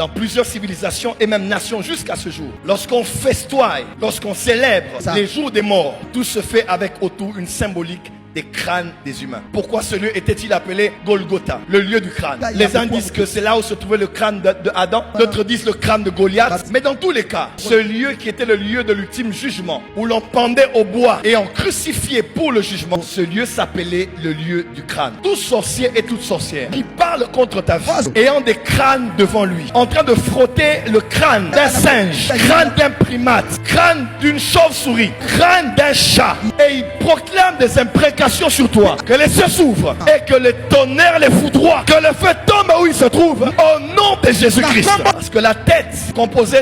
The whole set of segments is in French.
dans plusieurs civilisations et même nations jusqu'à ce jour. Lorsqu'on festoie, lorsqu'on célèbre les jours des morts, tout se fait avec autour une symbolique des crânes des humains. Pourquoi ce lieu était-il appelé Golgotha, le lieu du crâne? Les uns disent que c'est là où se trouvait le crâne de Adam, d'autres disent le crâne de Goliath. Mais dans tous les cas, ce lieu qui était le lieu de l'ultime jugement, où l'on pendait au bois et on crucifiait pour le jugement, ce lieu s'appelait le lieu du crâne. Tout sorcier et toute sorcière qui parle contre ta vie, ayant des crânes devant lui, en train de frotter le crâne d'un singe, crâne d'un primate, crâne d'une chauve-souris, crâne d'un chat, et il proclame des imprécations sur toi, que les cieux s'ouvrent et que le tonnerre les foudroie, que le feu tombe où il se trouve, au nom de Jésus-Christ. Parce que la tête, composée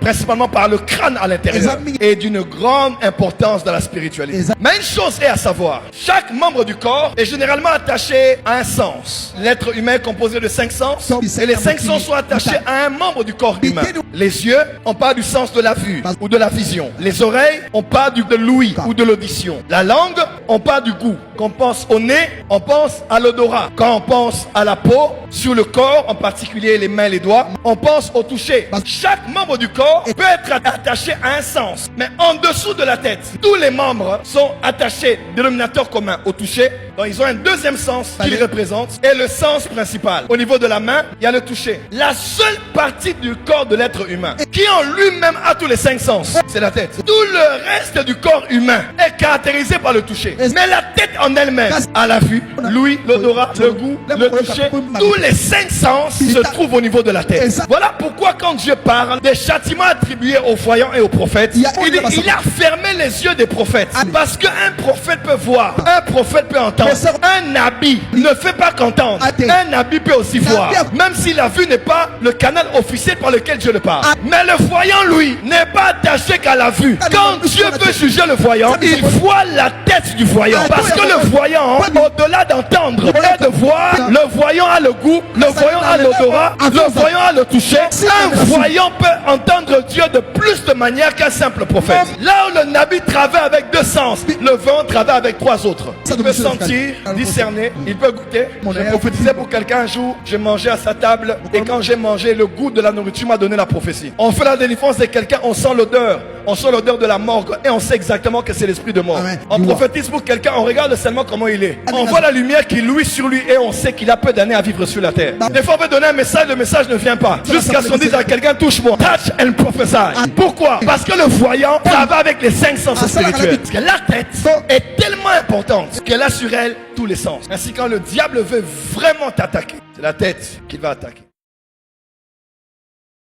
principalement par le crâne à l'intérieur, est d'une grande importance dans la spiritualité. Mais une chose est à savoir, chaque membre du corps est généralement attaché à un sens. L'être humain est composé de 5 sens, et les 5 sens sont attachés à un membre du corps humain. Les yeux, on parle du sens de la vue ou de la vision. Les oreilles, on parle de l'ouïe ou de l'audition. La langue, on parle du goût. Quand on pense au nez, on pense à l'odorat. Quand on pense à la peau, sur le corps, en particulier les mains et les doigts, on pense au toucher. Chaque membre du corps peut être attaché à un sens. Mais en dessous de la tête, tous les membres sont attachés, dénominateur commun, au toucher. Donc ils ont un deuxième sens qu'ils représentent et le sens principal. Au niveau de la main, il y a le toucher. La seule partie du corps de l'être humain qui en lui-même a tous les 5 sens, c'est la tête. Tout le reste du corps humain est caractérisé par le toucher. Mais la tête en elle-même a la vue, l'ouïe, l'odorat, le goût, le toucher. Tous les 5 sens se trouvent au niveau de la tête. Voilà pourquoi quand Dieu parle des châtiments attribués aux voyants et aux prophètes, il a fermé les yeux des prophètes. Parce qu'un prophète peut voir, un prophète peut entendre. Un habit ne fait pas qu'entendre. Un habit peut aussi voir. Même si la vue n'est pas le canal officiel par lequel Dieu le parle. Mais le voyant, lui, n'est pas attaché qu'à la vue. Quand Dieu veut juger le voyant, il voit la tête du voyant. Parce que le voyant, au-delà d'entendre et de voir, le voyant a le goût, le voyant a l'odorat, le voyant a le toucher. Un voyant peut entendre Dieu de plus de manière qu'un simple prophète. Là où le nabi travaille avec 2 sens, le voyant travaille avec 3 autres. Il peut sentir, discerner, il peut goûter. Je prophétisais pour quelqu'un un jour, j'ai mangé à sa table et quand j'ai mangé, le goût de la nourriture m'a donné la prophétie. On fait la délivrance de quelqu'un, on sent l'odeur. On sent l'odeur de la mort et on sait exactement que c'est l'esprit de mort. On prophétise pour quelqu'un, on regarde seulement comment il est. On voit la lumière qui luit sur lui et on sait qu'il a peu d'années à vivre sur la terre. Des fois on veut donner un message, le message ne vient pas. Jusqu'à ce qu'on dise à quelqu'un, touche-moi. Touch and prophesy. Pourquoi? Parce que le voyant, ça va avec les 5 sens spirituels. Parce que la tête est tellement importante qu'elle a sur elle tous les sens. Ainsi quand le diable veut vraiment t'attaquer, c'est la tête qu'il va attaquer.